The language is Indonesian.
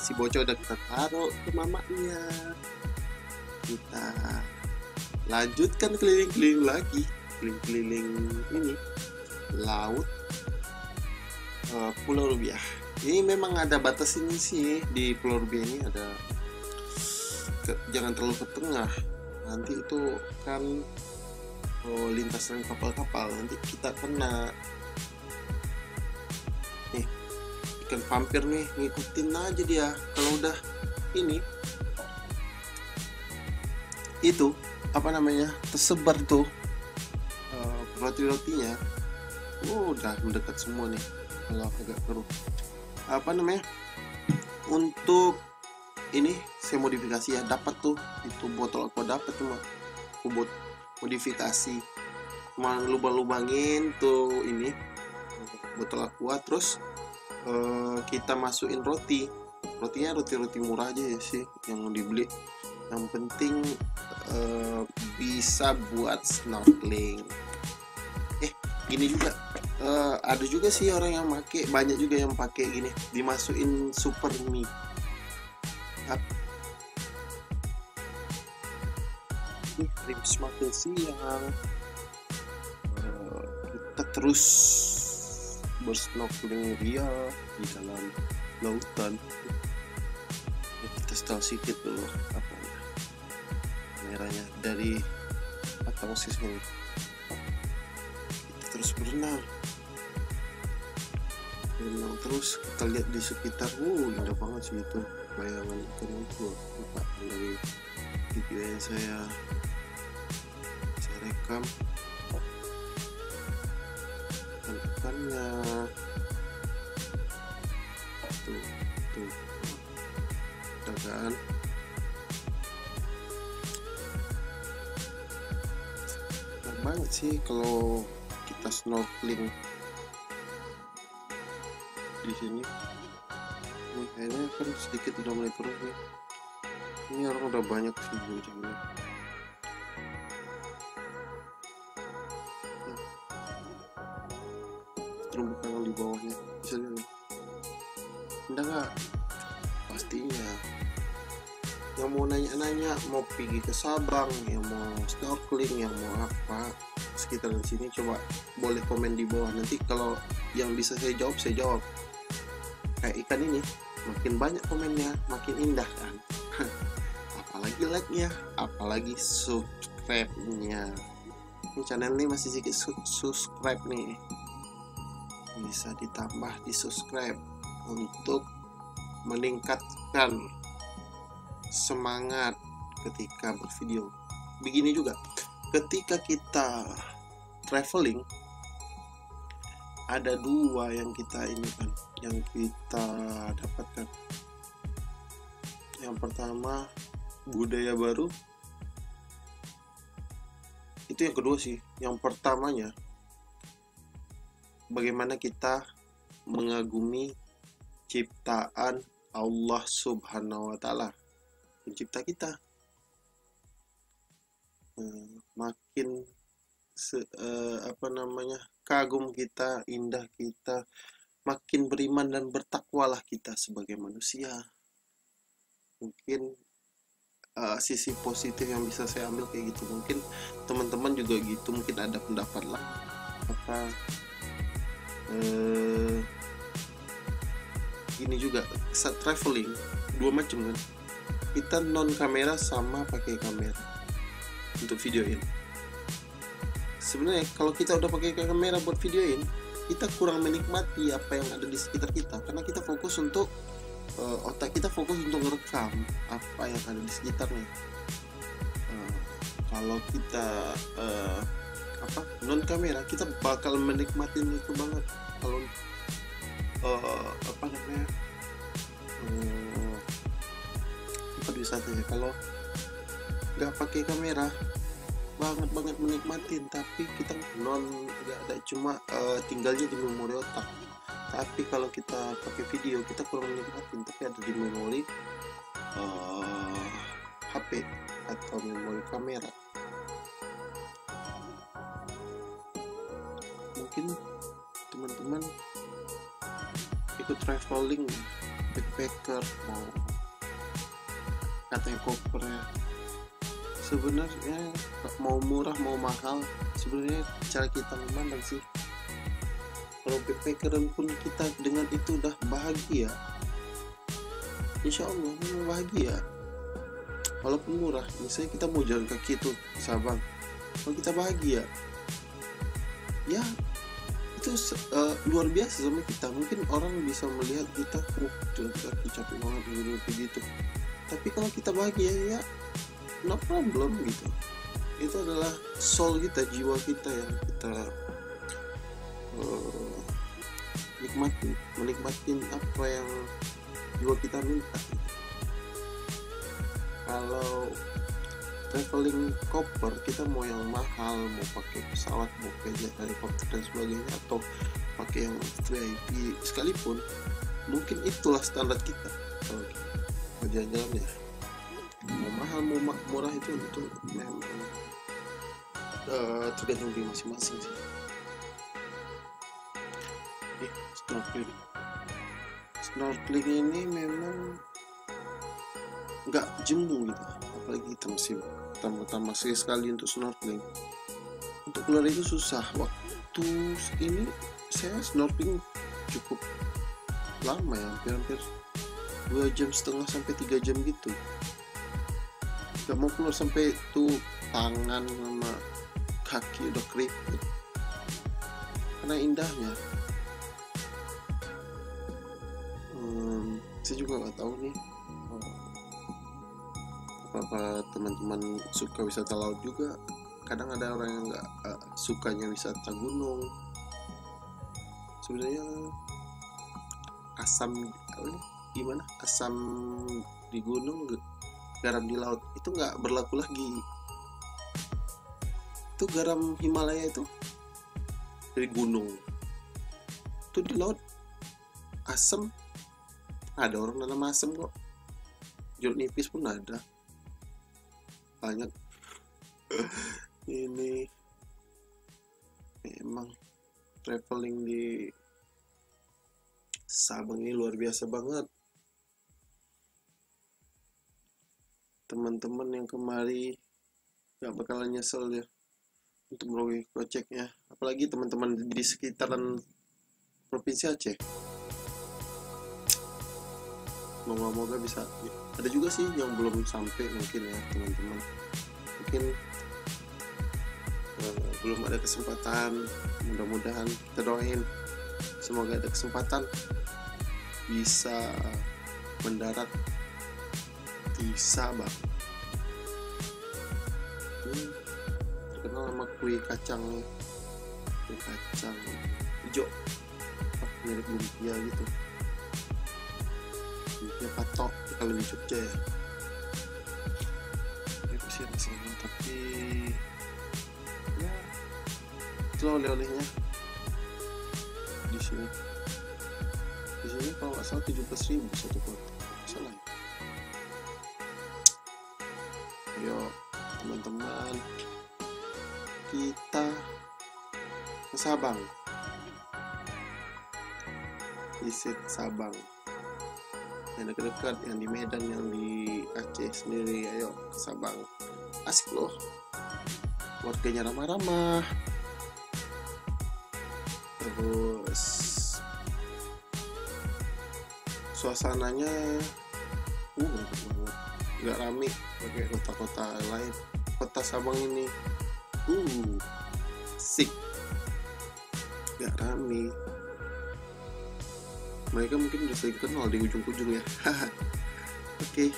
si bocah udah kita taruh ke mamanya, kita lanjutkan keliling-keliling lagi, keliling-keliling ini laut, Pulau Rubiah. Ini memang ada batas ini sih, di Pulau Rubiah ini ada jangan terlalu ke tengah, nanti itu kan lintasan kapal-kapal, nanti kita kena nih ikan vampir nih, ngikutin aja dia. Kalau udah ini itu apa namanya tersebar tuh roti-rotinya, udah mendekat semua nih. Kalau agak keruh apa namanya, untuk ini saya modifikasi ya, dapat tuh itu botol aku dapat, cuma aku buat modifikasi, cuma lubang-lubangin tuh ini botol aqua, terus kita masukin rotinya roti murah aja ya sih yang dibeli, yang penting bisa buat snorkeling. Gini juga ada juga sih orang yang pakai, banyak juga yang pakai gini, dimasukin super mie. Ini hari semakin siang, kita terus bersnorkeling dia di dalam lautan. Kita setel sedikit dulu apa ya kameranya dari atau sini. Kita terus berenang terus, kita lihat di sekitar, indah banget sih itu bayangan ikan itu. Lupa dari video yang saya rekam ikannya tuh udah kan. Enak banget sih kalau kita snorkeling di sini. Ini kayaknya kan sedikit udah mulai turun nih. Ini orang udah banyak sih ini. Terumbu karang di bawahnya bisa lihat. Indah nggak? Pastinya. Yang mau nanya-nanya, mau pergi ke Sabang, yang mau snorkeling, yang mau apa sekitar di sini, coba boleh komen di bawah. Nanti kalau yang bisa saya jawab. Kayak ikan ini, makin banyak komennya, makin indah kan. Apalagi like-nya, apalagi subscribe-nya. Ini channel ini masih sedikit subscribe nih, bisa ditambah di subscribe untuk meningkatkan semangat ketika bervideo. Begini juga ketika kita traveling, ada dua yang kita ini kan, yang kita dapatkan. Yang pertama budaya baru, itu yang kedua sih. Yang pertamanya bagaimana kita mengagumi ciptaan Allah Subhanahu wa Ta'ala, pencipta kita. Makin kagum kita, indah kita, makin beriman dan bertakwalah kita sebagai manusia. Mungkin sisi positif yang bisa saya ambil kayak gitu. Mungkin teman-teman juga gitu, mungkin ada pendapat lah apa ini juga saat traveling dua macam kan, kita non kamera sama pakai kamera untuk videoin. Sebenarnya kalau kita udah pakai kamera buat videoin, kita kurang menikmati apa yang ada di sekitar kita, karena kita fokus untuk otak kita fokus untuk merekam apa yang ada di sekitarnya. Kalau kita non kamera, kita bakal menikmati itu banget. Kalau tempat wisata ya, kalau nggak pakai kamera banget menikmatin, tapi kita nggak ada, cuma tinggalnya di memori otak. Tapi kalau kita pakai video, kita kurang menikmatin, tapi ada di memori HP atau memori kamera. Mungkin teman-teman ikut traveling backpacker, mau katanya koper ya. Sebenarnya mau murah mau mahal, sebenarnya cara kita memandang sih. Kalau backpackeran pun kita dengan itu udah bahagia, insya Allah memang bahagia. Walaupun murah, misalnya kita mau jalan kaki itu Sabang, kalau kita bahagia ya itu luar biasa sama kita. Mungkin orang bisa melihat kita jalan kaki capek banget begitu, tapi kalau kita bahagia ya no problem gitu. Itu adalah soul kita, jiwa kita yang kita menikmatin apa yang jiwa kita minta. Kalau traveling koper, kita mau yang mahal, mau pakai pesawat, mau pakai helikopter dan sebagainya, atau pakai yang VIP sekalipun, mungkin itulah standar kita kalau mau jalan-jalan ya. Mau mahal mau murah itu memang tergantung di masing-masing sih. Snorkeling ini memang nggak jemu gitu, apalagi kita masih pertama sekali untuk snorkeling. Untuk keluar itu susah. Waktu ini saya snorkeling cukup lama ya, hampir 2,5 jam sampai 3 jam gitu. Gak mau keluar sampai tuh tangan sama kaki udah keriput karena indahnya. Saya juga nggak tahu nih apa teman-teman suka wisata laut juga. Kadang ada orang yang nggak sukanya wisata gunung. Sebenarnya asam gimana, asam di gunung garam di laut itu nggak berlaku lagi. Itu garam Himalaya itu dari gunung, itu di laut asam. Ada orang nanam asam kok, jeruk nipis pun ada banyak. Ini memang traveling di Sabang ini luar biasa banget. Teman-teman yang kemari gak bakalan nyesel ya untuk merogoh koceknya, apalagi teman-teman di sekitaran Provinsi Aceh. Moga-moga bisa. Ada juga sih yang belum sampai mungkin ya teman-teman, mungkin belum ada kesempatan. Mudah-mudahan kita doain semoga ada kesempatan bisa mendarat di Sabang. Terkenal sama kue kacang hijau, mirip lumpia gitu. Lumpia patok kalau di Jogja ya. Itu sih rasanya, tapi ya itulah oleh-olehnya di sini. Di sini kalau nggak salah 17.000 satu pot, salah. Ayo teman-teman, kita ke Sabang, visit Sabang. Yang dekat-dekat, yang di Medan, yang di Aceh sendiri, ayo ke Sabang. Asik loh, warganya ramah-ramah, terus suasananya nggak rame kayak kota-kota lain. Kota Sabang ini asik, nggak rame. Mereka mungkin udah sering kenal di ujung-ujung ya. Oke.